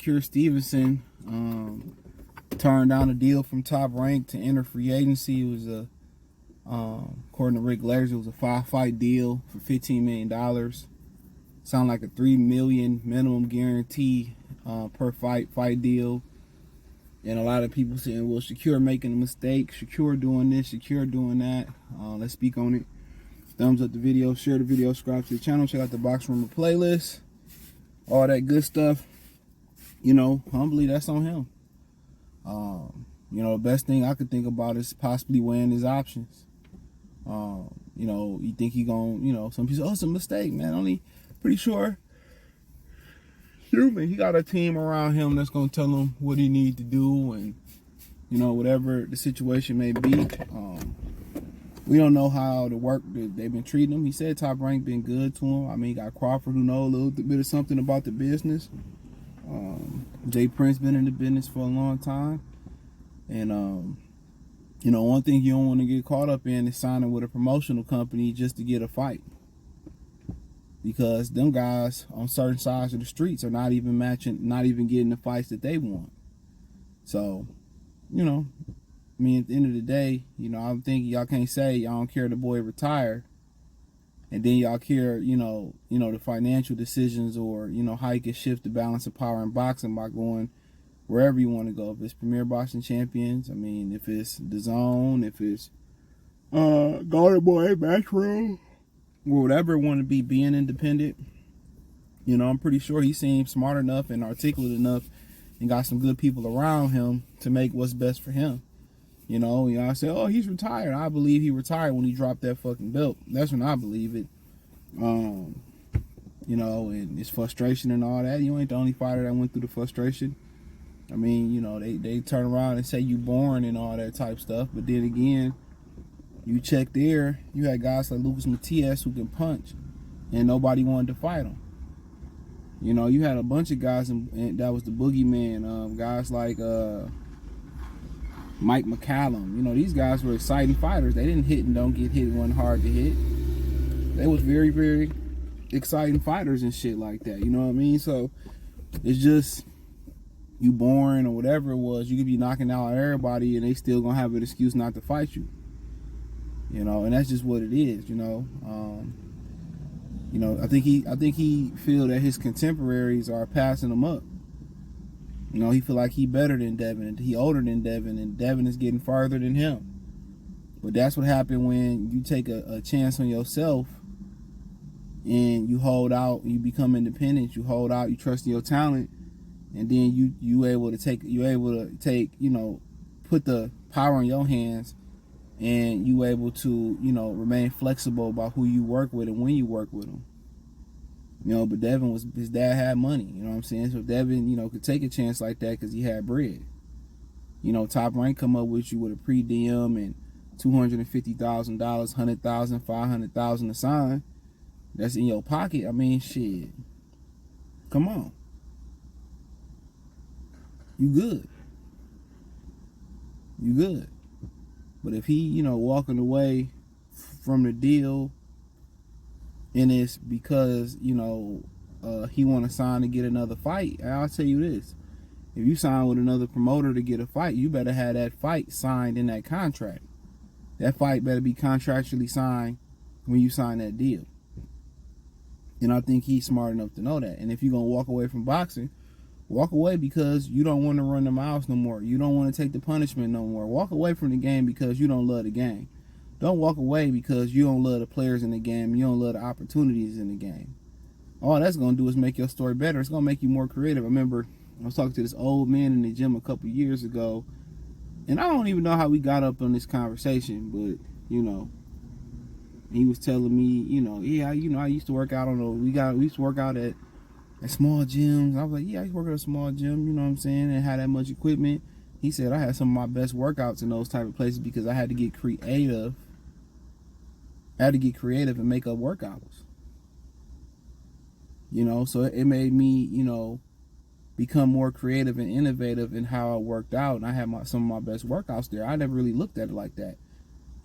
Shakur Stevenson turned down a deal from Top Rank to enter free agency. It was according to Rick Letters, it was a 5-fight deal for $15 million. Sound like a $3 million minimum guarantee per fight deal. And a lot of people saying, well, Shakur making a mistake, Shakur doing this, Shakur doing that. Let's speak on it. Thumbs up the video, share the video, subscribe to the channel, check out the Box Rumor playlist, all that good stuff. You know, humbly, that's on him. You know, the best thing I could think about is possibly weighing his options. You know, you think he gonna, you know, some people say, oh, it's a mistake, man. Only pretty sure, he got a team around him that's gonna tell him what he need to do, and you know, whatever the situation may be. We don't know how the work that they've been treating him. He said Top Rank been good to him. I mean, he got Crawford who know a little bit of something about the business. Jay Prince been in the business for a long time, and you know, one thing you don't want to get caught up in is signing with a promotional company just to get a fight, because them guys on certain sides of the streets are not even getting the fights that they want. So, you know, I mean, at the end of the day, you know, I'm thinking y'all can't say y'all don't care the boy retired, and then y'all care, you know, the financial decisions, or, you know, how you can shift the balance of power in boxing by going wherever you want to go. If it's Premier Boxing Champions, I mean, if it's The Zone, if it's Golden Boy Matchroom, or whatever it want to be, being independent. You know, I'm pretty sure he seems smart enough and articulate enough and got some good people around him to make what's best for him. You know, I say, oh, he's retired. I believe he retired when he dropped that fucking belt. That's when I believe it. You know, and it's frustration and all that. You ain't the only fighter that went through the frustration. I mean, you know, they turn around and say you boring and all that type stuff. But then again, you check there, you had guys like Lucas Matias who can punch, and nobody wanted to fight him. You know, you had a bunch of guys, and that was the boogeyman. Guys like Mike McCallum. You know, these guys were exciting fighters. They didn't hit and don't get hit, one hard to hit. They was very, very exciting fighters and shit like that. You know what I mean? So it's just, you boring or whatever it was, you could be knocking out everybody and they still gonna have an excuse not to fight you. You know, and that's just what it is. You know, I think he feel that his contemporaries are passing him up. You know, he feel like he better than Devin, and he older than Devin, and Devin is getting farther than him. But that's what happened when you take a chance on yourself and you hold out, you become independent, you hold out, you trust in your talent, and then you able to take, you know, put the power in your hands, and you able to, you know, remain flexible about who you work with and when you work with them. You know, but Devin his dad had money, you know what I'm saying? So Devin, you know, could take a chance like that because he had bread. You know, Top Rank come up with you with a pre-diem and $250,000, $100,000, $500,000 a sign. That's in your pocket. I mean, shit. Come on. You good. You good. But if he, you know, walking away from the deal, and it's because, you know, he want to sign to get another fight, I'll tell you this. If you sign with another promoter to get a fight, you better have that fight signed in that contract. That fight better be contractually signed when you sign that deal. And I think he's smart enough to know that. And if you're going to walk away from boxing, walk away because you don't want to run the miles no more. You don't want to take the punishment no more. Walk away from the game because you don't love the game. Don't walk away because you don't love the players in the game. You don't love the opportunities in the game. All that's going to do is make your story better. It's going to make you more creative. I remember I was talking to this old man in the gym a couple years ago, and I don't even know how we got up on this conversation, but, you know, he was telling me, you know, yeah, you know, I used to work out we used to work out at small gyms. I was like, yeah, I used to work at a small gym, you know what I'm saying, and had that much equipment. He said I had some of my best workouts in those type of places because I had to get creative. And make up workouts. You know, so it made me, you know, become more creative and innovative in how I worked out. And I had some of my best workouts there. I never really looked at it like that.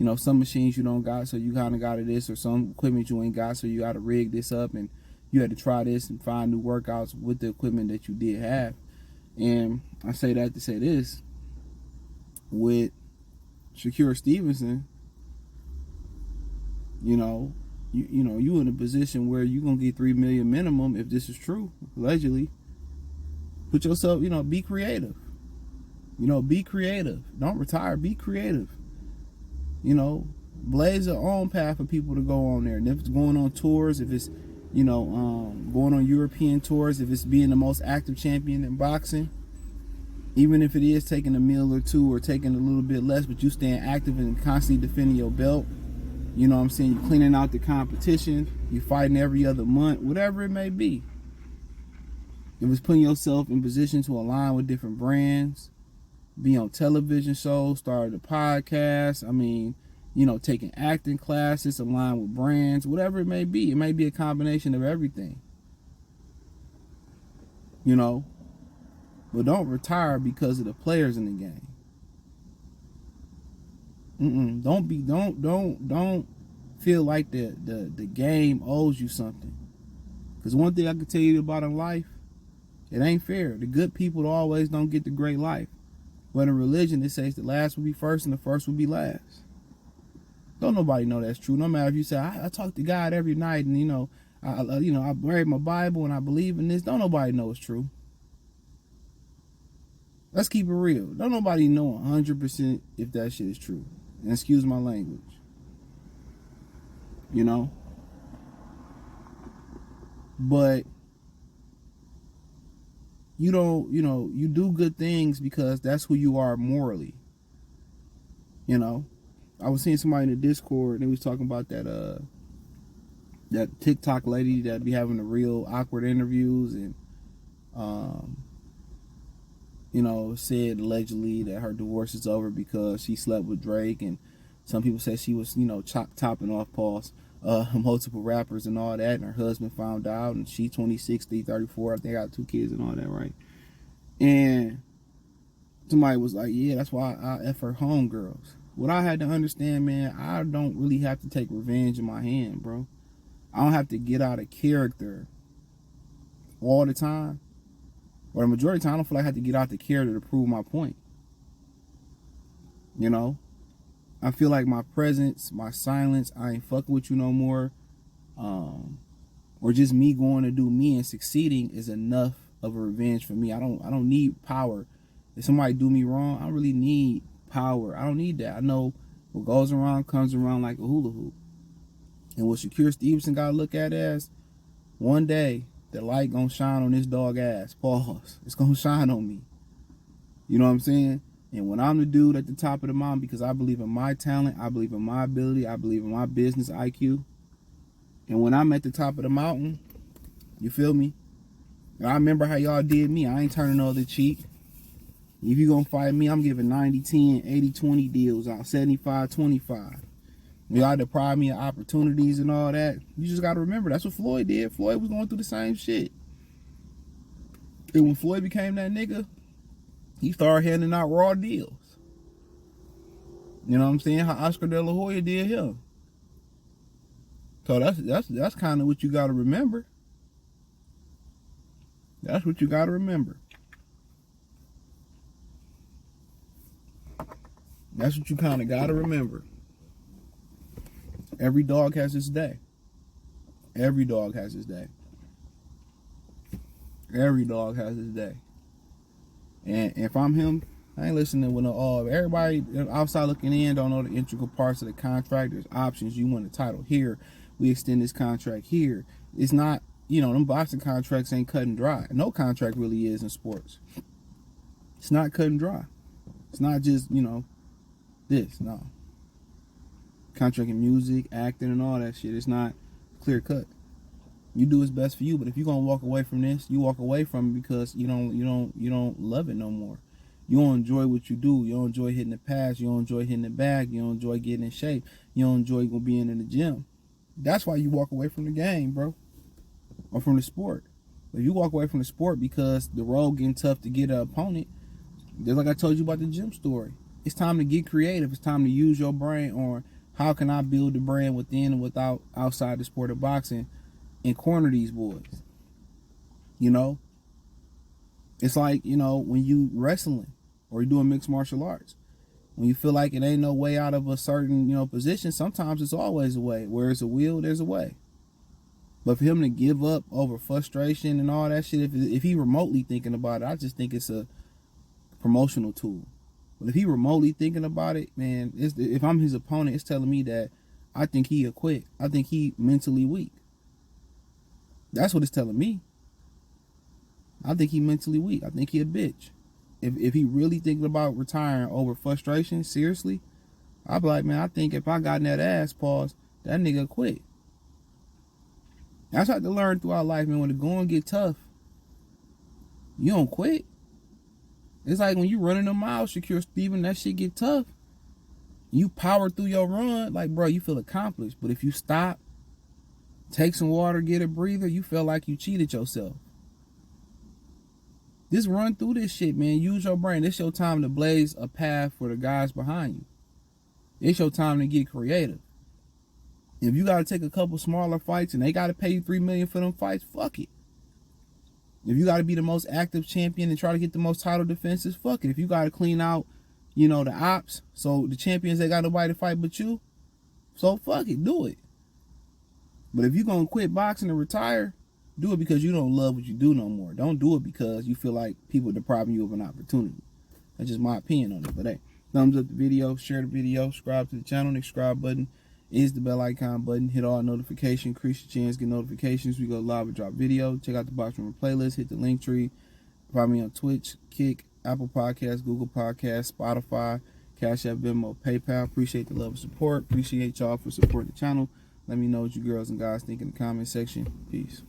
You know, some machines you don't got, so you kind of got to this, or some equipment you ain't got, so you got to rig this up, and you had to try this and find new workouts with the equipment that you did have. And I say that to say this: with Shakur Stevenson, you know, you in a position where you're gonna get $3 million minimum if this is true, allegedly. Put yourself, be creative. Be creative. Don't retire. Be creative. Blaze your own path for people to go on there. And if it's going on tours, if it's, going on European tours, if it's being the most active champion in boxing, even if it is taking a meal or two or taking a little bit less, but you staying active and constantly defending your belt, you know what I'm saying? You're cleaning out the competition. You're fighting every other month, whatever it may be. If it's putting yourself in position to align with different brands, be on television shows, start a podcast, taking acting classes, align with brands, whatever it may be. It may be a combination of everything. But don't retire because of the players in the game. Don't feel like the game owes you something. Because one thing I can tell you about in life, it ain't fair. The good people always don't get the great life. But in religion, it says the last will be first and the first will be last. Don't nobody know that's true. No matter if you say, I talk to God every night and, I read my Bible and I believe in this. Don't nobody know it's true. Let's keep it real. Don't nobody know 100% if that shit is true. And excuse my language. But you don't, you do good things because that's who you are morally. I was seeing somebody in the Discord and they was talking about that TikTok lady that be having the real awkward interviews and said allegedly that her divorce is over because she slept with Drake, and some people say she was, topping off multiple rappers and all that, and her husband found out, and she 26, 34, I think I got 2 kids and all that, right? And somebody was like, yeah, that's why I F her homegirls. What I had to understand, man, I don't really have to take revenge in my hand, bro. I don't have to get out of character all the time. Or the majority of the time, I don't feel like I have to get out the character to prove my point. I feel like my presence, my silence, I ain't fucking with you no more. Or just me going to do me and succeeding is enough of a revenge for me. I don't need power. If somebody do me wrong, I don't really need power. I don't need that. I know what goes around comes around like a hula hoop. And what Shakur Stevenson got to look at as, one day, the light gonna shine on this dog ass. Pause. It's gonna shine on me. You know what I'm saying? And when I'm the dude at the top of the mountain, because I believe in my talent, I believe in my ability, I believe in my business IQ. And when I'm at the top of the mountain, you feel me? And I remember how y'all did me. I ain't turning the other cheek. If you gonna fight me, I'm giving 90-10, 80-20 deals out, 75-25. Y'all deprive me of opportunities and all that. You just got to remember, that's what Floyd did. Floyd was going through the same shit. And when Floyd became that nigga, he started handing out raw deals. You know what I'm saying? How Oscar De La Hoya did him. So that's kind of what you got to remember. That's what you got to remember. That's what you kind of got to remember. Every dog has his day. Every dog has his day. Every dog has his day. And if I'm him, I ain't listening with no everybody outside looking in don't know the integral parts of the contract. There's options. You want a title here. We extend this contract here. It's not, them boxing contracts ain't cut and dry. No contract really is in sports. It's not cut and dry. It's not just, this. No. Contract in music, acting, and all that shit. It's not clear cut. You do what's best for you, but if you're gonna walk away from this, you walk away from it because you don't love it no more. You don't enjoy what you do. You don't enjoy hitting the pass. You don't enjoy hitting the bag. You don't enjoy getting in shape. You don't enjoy being in the gym. That's why you walk away from the game, bro, or from the sport. If you walk away from the sport because the road getting tough to get an opponent, just like I told you about the gym story, it's time to get creative. It's time to use your brain on how can I build the brand within and without outside the sport of boxing and corner these boys. It's like, you know, when you wrestling or you doing mixed martial arts. When you feel like it ain't no way out of a certain, you know, position, sometimes it's always a way. Where there's a will, there's a way. But for him to give up over frustration and all that shit, if he remotely thinking about it, I just think it's a promotional tool. But if he remotely thinking about it, man, if I'm his opponent, it's telling me that I think he'll quit. I think he mentally weak. That's what it's telling me. I think he mentally weak. I think he a bitch. If he really thinking about retiring over frustration, seriously, I'd be like, man, I think if I got in that ass, pause, that nigga quit. That's what I had to learn throughout life, man. When the going get tough, you don't quit. It's like when you running a mile, Shakur Stevenson, that shit get tough. You power through your run, like, bro, you feel accomplished. But if you stop, take some water, get a breather, you feel like you cheated yourself. Just run through this shit, man. Use your brain. It's your time to blaze a path for the guys behind you. It's your time to get creative. If you got to take a couple smaller fights and they got to pay you $3 million for them fights, fuck it. If you got to be the most active champion and try to get the most title defenses, fuck it. If you got to clean out, you know, the ops, so the champions, they got nobody to fight but you, so fuck it, do it. But if you're going to quit boxing and retire, do it because you don't love what you do no more. Don't do it because you feel like people depriving you of an opportunity. That's just my opinion on it. But hey, thumbs up the video, share the video, subscribe to the channel. The subscribe button is the bell icon button. Hit all notifications, increase your chance, get notifications. We go live and drop video. Check out the Box Room playlist. Hit the link tree. Find me on Twitch, Kick, Apple Podcasts, Google Podcasts, Spotify, Cash App, Venmo, PayPal. Appreciate the love and support. Appreciate y'all for supporting the channel. Let me know what you girls and guys think in the comment section. Peace.